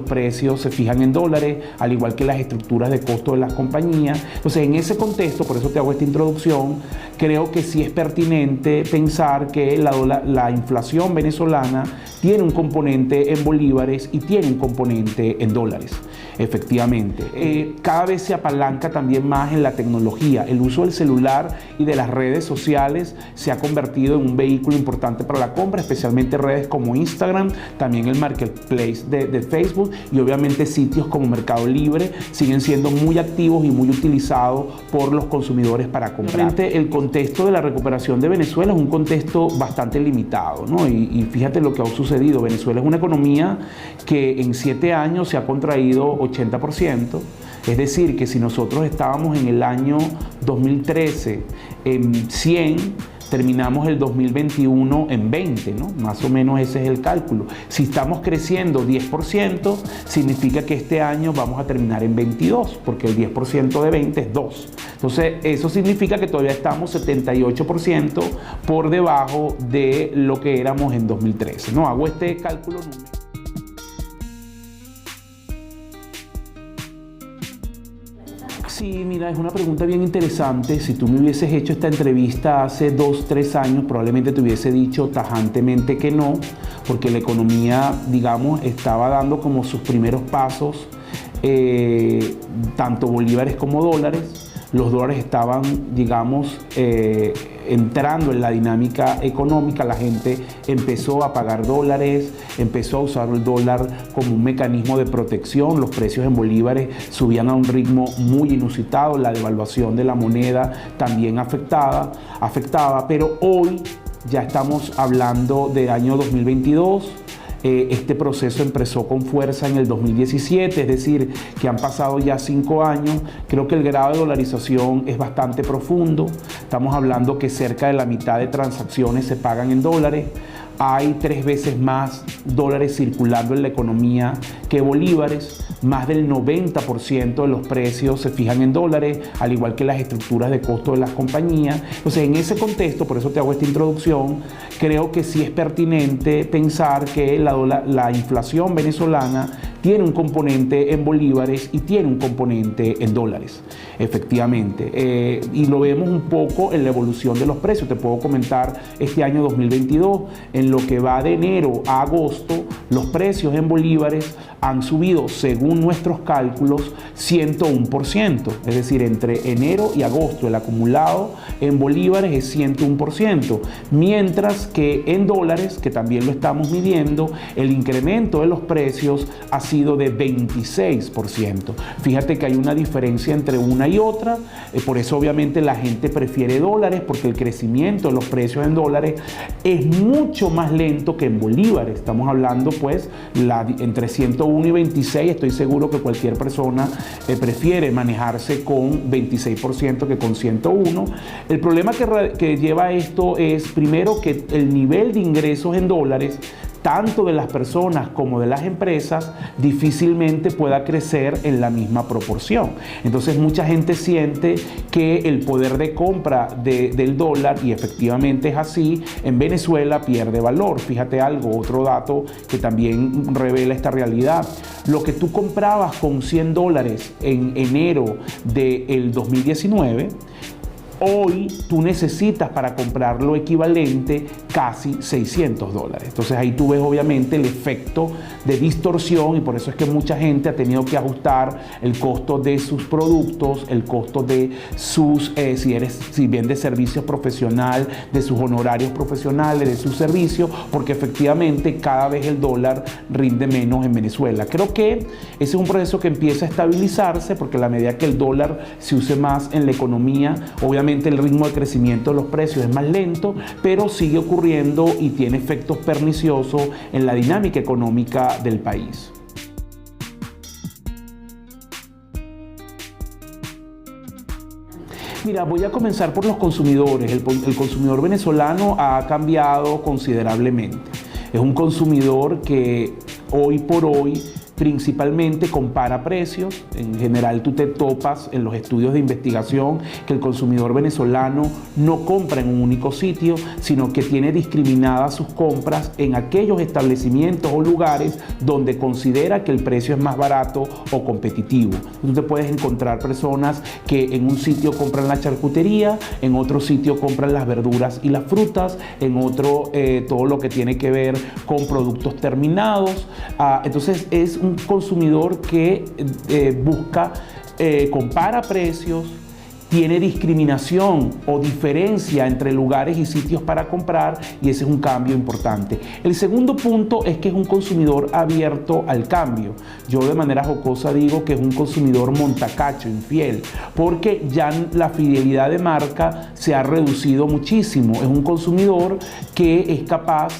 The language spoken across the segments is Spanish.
precios se fijan en dólares, al igual que las estructuras de costo de las compañías. Entonces, en ese contexto, por eso te hago esta introducción, creo que sí es pertinente pensar que la inflación venezolana tiene un componente en bolívares y tiene un componente en dólares. Efectivamente, cada vez se apalanca también más en la tecnología. El uso del celular y de las redes sociales se ha convertido en un vehículo importante para la compra, especialmente redes como Instagram, también el marketplace de Facebook, y obviamente sitios como Mercado Libre siguen siendo muy activos y muy utilizados por los consumidores para comprar. El contexto de la recuperación de Venezuela es un contexto bastante limitado, ¿no? Y fíjate lo que ha sucedido. Venezuela es una economía que en 7 años se ha contraído 80%, es decir, que si nosotros estábamos en el año 2013 en 100, terminamos el 2021 en 20, ¿no? Más o menos ese es el cálculo. Si estamos creciendo 10%, significa que este año vamos a terminar en 22, porque el 10% de 20 es 2. Entonces, eso significa que todavía estamos 78% por debajo de lo que éramos en 2013, ¿no? Hago este cálculo numérico. Sí, mira, es una pregunta bien interesante. Si tú me hubieses hecho esta entrevista hace 2, 3 años, probablemente te hubiese dicho tajantemente que no, porque la economía, digamos, estaba dando como sus primeros pasos, tanto bolívares como dólares. Los dólares estaban, digamos, entrando en la dinámica económica. La gente empezó a pagar dólares, empezó a usar el dólar como un mecanismo de protección. Los precios en bolívares subían a un ritmo muy inusitado. La devaluación de la moneda también afectaba, pero hoy ya estamos hablando del año 2022. Este proceso empezó con fuerza en el 2017, es decir, que han pasado ya 5 años. Creo que el grado de dolarización es bastante profundo. Estamos hablando que cerca de la mitad de transacciones se pagan en dólares. Hay 3 veces más dólares circulando en la economía que bolívares. Más del 90% de los precios se fijan en dólares, al igual que las estructuras de costo de las compañías. Entonces, en ese contexto, por eso te hago esta introducción, creo que sí es pertinente pensar que la inflación venezolana tiene un componente en bolívares y tiene un componente en dólares, efectivamente. Y lo vemos un poco en la evolución de los precios. Te puedo comentar este año 2022, en lo que va de enero a agosto, los precios en bolívares han subido, según nuestros cálculos, 101%. Es decir, entre enero y agosto el acumulado en bolívares es 101%, mientras que en dólares, que también lo estamos midiendo, el incremento de los precios ha sido de 26%. Fíjate que hay una diferencia entre una y otra. Por eso obviamente la gente prefiere dólares, porque el crecimiento de los precios en dólares es mucho más lento que en bolívares. Estamos hablando pues entre 101 y 26. Estoy seguro que cualquier persona prefiere manejarse con 26% que con 101. El problema que lleva esto es, primero, que el nivel de ingresos en dólares, tanto de las personas como de las empresas, difícilmente pueda crecer en la misma proporción. Entonces mucha gente siente que el poder de compra del dólar, y efectivamente es así, en Venezuela pierde valor. Fíjate algo, otro dato que también revela esta realidad. Lo que tú comprabas con $100 en enero del 2019, hoy tú necesitas para comprar lo equivalente casi $600. Entonces ahí tú ves obviamente el efecto de distorsión, y por eso es que mucha gente ha tenido que ajustar el costo de sus productos, el costo de sus, si bien de servicios profesional, de sus honorarios profesionales, de sus servicios, porque efectivamente cada vez el dólar rinde menos en Venezuela. Creo que ese es un proceso que empieza a estabilizarse, porque a la medida que el dólar se use más en la economía, obviamente el ritmo de crecimiento de los precios es más lento, pero sigue ocurriendo y tiene efectos perniciosos en la dinámica económica del país. Mira, voy a comenzar por los consumidores. El consumidor venezolano ha cambiado considerablemente. Es un consumidor que hoy por hoy principalmente compara precios. En general tú te topas en los estudios de investigación que el consumidor venezolano no compra en un único sitio, sino que tiene discriminadas sus compras en aquellos establecimientos o lugares donde considera que el precio es más barato o competitivo. Tú te puedes encontrar personas que en un sitio compran la charcutería, en otro sitio compran las verduras y las frutas, en otro todo lo que tiene que ver con productos terminados. Entonces es un consumidor que busca, compara precios, tiene discriminación o diferencia entre lugares y sitios para comprar, y ese es un cambio importante. El segundo punto es que es un consumidor abierto al cambio. Yo de manera jocosa digo que es un consumidor montacacho, infiel, porque ya la fidelidad de marca se ha reducido muchísimo. Es un consumidor que es capaz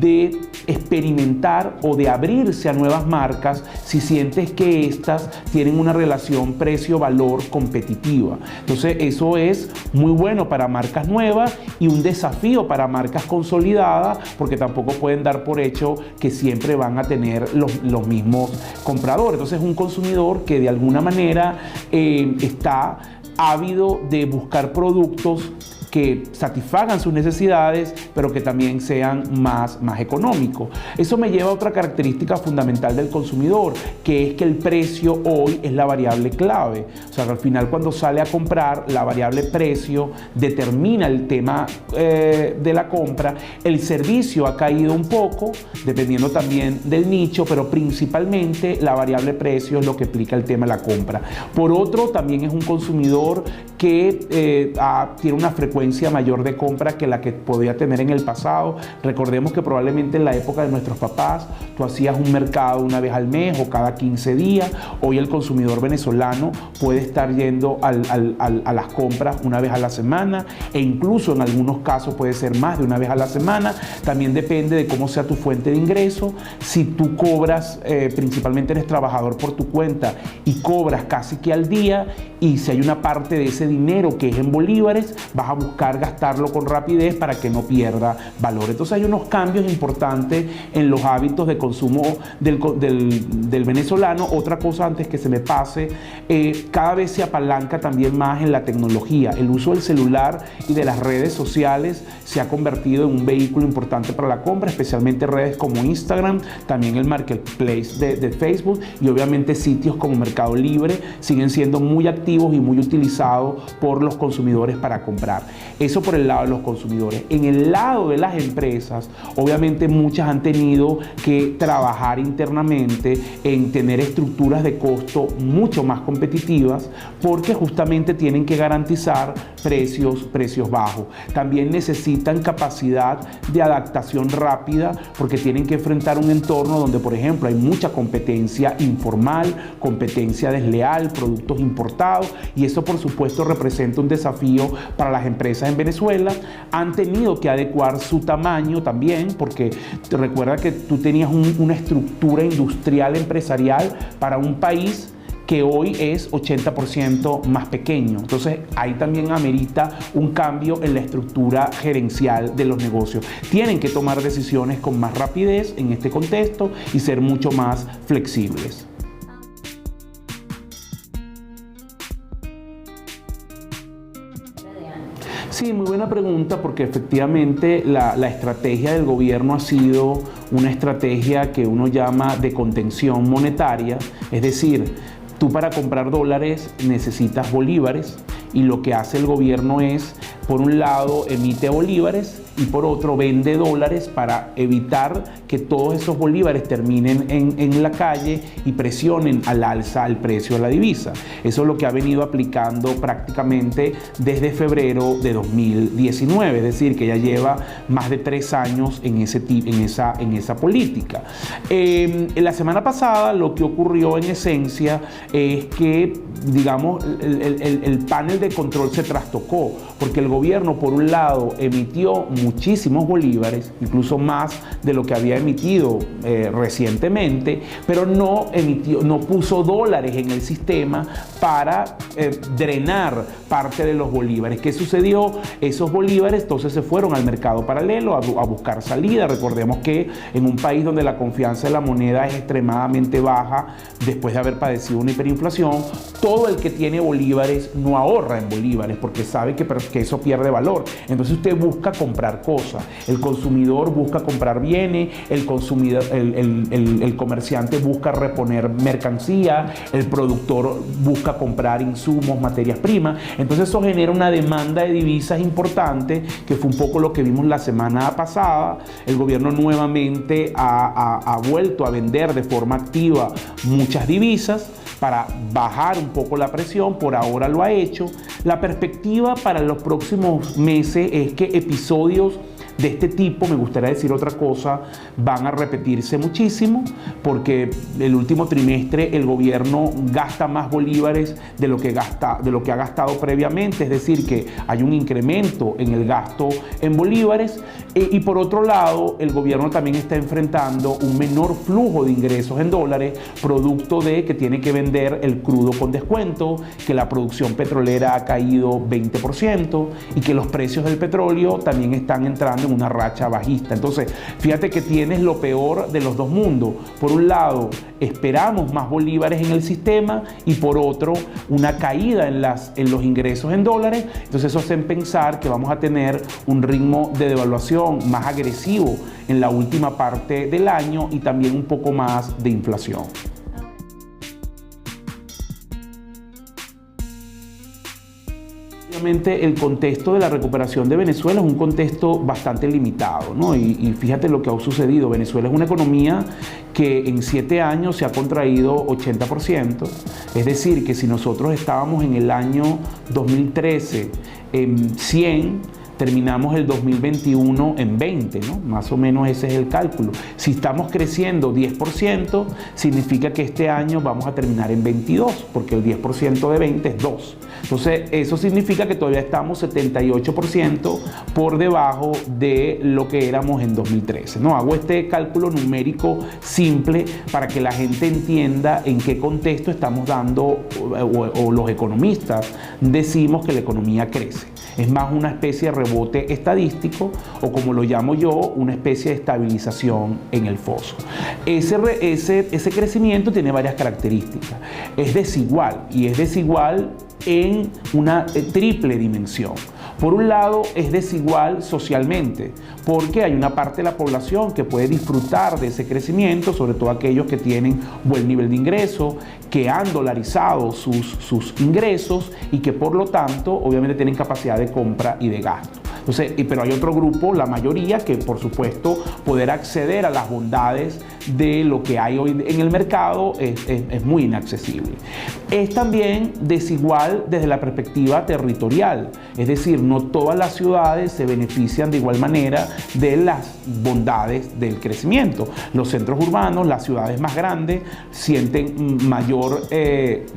de experimentar o de abrirse a nuevas marcas si sientes que éstas tienen una relación precio-valor competitiva. Entonces eso es muy bueno para marcas nuevas y un desafío para marcas consolidadas, porque tampoco pueden dar por hecho que siempre van a tener los mismos compradores. Entonces es un consumidor que de alguna manera está ávido de buscar productos que satisfagan sus necesidades, pero que también sean más económicos. Eso me lleva a otra característica fundamental del consumidor, que es que el precio hoy es la variable clave. O sea, al final cuando sale a comprar, la variable precio determina el tema de la compra. El servicio ha caído un poco, dependiendo también del nicho, pero principalmente la variable precio es lo que explica el tema de la compra. Por otro, también es un consumidor que tiene una frecuencia mayor de compra que la que podía tener en el pasado. Recordemos que probablemente en la época de nuestros papás tú hacías un mercado una vez al mes o cada 15 días. Hoy el consumidor venezolano puede estar yendo a las compras una vez a la semana, e incluso en algunos casos puede ser más de una vez a la semana. También depende de cómo sea tu fuente de ingreso. Si tú cobras, principalmente eres trabajador por tu cuenta y cobras casi que al día, y si hay una parte de ese dinero que es en bolívares, vas a buscar gastarlo con rapidez para que no pierda valor. Entonces hay unos cambios importantes en los hábitos de consumo del venezolano. Otra cosa antes que se me pase, cada vez se apalanca también más en la tecnología. El uso del celular y de las redes sociales se ha convertido en un vehículo importante para la compra, especialmente redes como Instagram, también el marketplace de Facebook, y obviamente sitios como Mercado Libre siguen siendo muy activos y muy utilizados por los consumidores para comprar. Eso por el lado de los consumidores. En el lado de las empresas, obviamente muchas han tenido que trabajar internamente en tener estructuras de costo mucho más competitivas, porque justamente tienen que garantizar precios bajos. También necesitan capacidad de adaptación rápida, porque tienen que enfrentar un entorno donde, por ejemplo, hay mucha competencia informal, competencia desleal, productos importados, y eso por supuesto representa un desafío para las empresas en Venezuela. Han tenido que adecuar su tamaño también, porque te recuerda que tú tenías una estructura industrial empresarial para un país que hoy es 80% más pequeño. Entonces ahí también amerita un cambio en la estructura gerencial de los negocios. Tienen que tomar decisiones con más rapidez en este contexto y ser mucho más flexibles. Sí, muy buena pregunta, porque efectivamente la estrategia del gobierno ha sido una estrategia que uno llama de contención monetaria, es decir, tú para comprar dólares necesitas bolívares, y lo que hace el gobierno es, por un lado, emite bolívares y por otro vende dólares para evitar que todos esos bolívares terminen en la calle y presionen al alza el precio de la divisa. Eso es lo que ha venido aplicando prácticamente desde febrero de 2019, es decir, que ya lleva más de 3 años en esa política. La semana pasada lo que ocurrió en esencia es que, digamos, el panel de control se trastocó, porque el gobierno, por un lado, emitió muchísimos bolívares, incluso más de lo que había emitido recientemente, pero no puso dólares en el sistema para drenar parte de los bolívares. ¿Qué sucedió? Esos bolívares entonces se fueron al mercado paralelo a buscar salida. Recordemos que en un país donde la confianza de la moneda es extremadamente baja, después de haber padecido una hiperinflación, todo el que tiene bolívares no ahorra en bolívares porque sabe que eso pierde valor. Entonces usted busca comprar cosas. El consumidor busca comprar bienes, el comerciante busca reponer mercancía, el productor busca comprar insumos, materias primas. Entonces eso genera una demanda de divisas importante, que fue un poco lo que vimos la semana pasada. El gobierno nuevamente ha vuelto a vender de forma activa muchas divisas para bajar un poco la presión. Por ahora lo ha hecho. La perspectiva para los próximos meses es que episodios de este tipo, me gustaría decir otra cosa, van a repetirse muchísimo, porque el último trimestre el gobierno gasta más bolívares de lo que ha gastado previamente, es decir, que hay un incremento en el gasto en bolívares, y por otro lado el gobierno también está enfrentando un menor flujo de ingresos en dólares, producto de que tiene que vender el crudo con descuento, que la producción petrolera ha caído 20% y que los precios del petróleo también están entrando en una racha bajista. Entonces, fíjate que tienes lo peor de los dos mundos. Por un lado, esperamos más bolívares en el sistema, y por otro, una caída en los ingresos en dólares. Entonces eso hace pensar que vamos a tener un ritmo de devaluación más agresivo en la última parte del año, y también un poco más de inflación. Obviamente el contexto de la recuperación de Venezuela es un contexto bastante limitado, ¿no? Y fíjate lo que ha sucedido. Venezuela es una economía que en 7 años se ha contraído 80%. Es decir, que si nosotros estábamos en el año 2013 en 100, terminamos el 2021 en 20, ¿no? Más o menos ese es el cálculo. Si estamos creciendo 10%, significa que este año vamos a terminar en 22, porque el 10% de 20 es 2. Entonces, eso significa que todavía estamos 78% por debajo de lo que éramos en 2013, ¿no? Hago este cálculo numérico simple para que la gente entienda en qué contexto estamos dando, o los economistas decimos que la economía crece. Es más una especie de rebote estadístico, o como lo llamo yo, una especie de estabilización en el foso. Ese crecimiento tiene varias características. Es desigual, y es desigual en una triple dimensión. Por un lado, es desigual socialmente, porque hay una parte de la población que puede disfrutar de ese crecimiento, sobre todo aquellos que tienen buen nivel de ingreso, que han dolarizado sus ingresos y que por lo tanto obviamente tienen capacidad de compra y de gasto. Entonces, pero hay otro grupo, la mayoría, que por supuesto poder acceder a las bondades de lo que hay hoy en el mercado es muy inaccesible. Es también desigual desde la perspectiva territorial, es decir, no todas las ciudades se benefician de igual manera de las bondades del crecimiento. Los centros urbanos, las ciudades más grandes, sienten mayor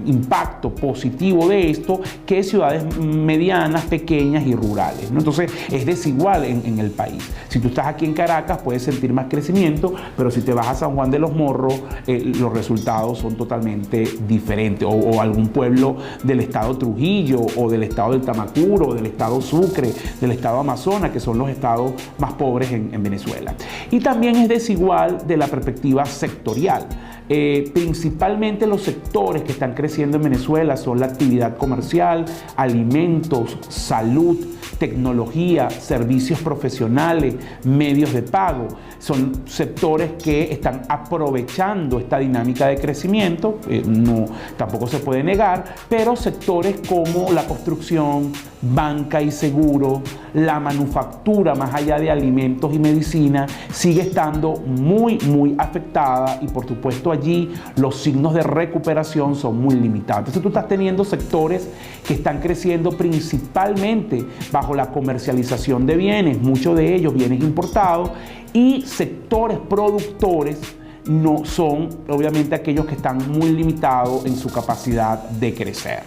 impacto positivo de esto que ciudades medianas, pequeñas y rurales, ¿no? Entonces, es desigual en el país. Si tú estás aquí en Caracas, puedes sentir más crecimiento, pero si te vas a San Juan de los Morros, los resultados son totalmente diferentes. O algún pueblo del estado Trujillo, o del estado del Tamacuro, o del estado Sucre, del estado Amazonas, que son los estados más pobres en Venezuela. Y también es desigual de la perspectiva sectorial. Principalmente los sectores que están creciendo en Venezuela son la actividad comercial, alimentos, salud, tecnología, servicios profesionales, medios de pago. Son sectores que están aprovechando esta dinámica de crecimiento, tampoco se puede negar, pero sectores como la construcción, banca y seguro, la manufactura, más allá de alimentos y medicina, sigue estando muy afectada, y por supuesto allí los signos de recuperación son muy limitados. Entonces tú estás teniendo sectores que están creciendo principalmente bajo la comercialización de bienes, muchos de ellos bienes importados, y sectores productores no son obviamente aquellos que están muy limitados en su capacidad de crecer.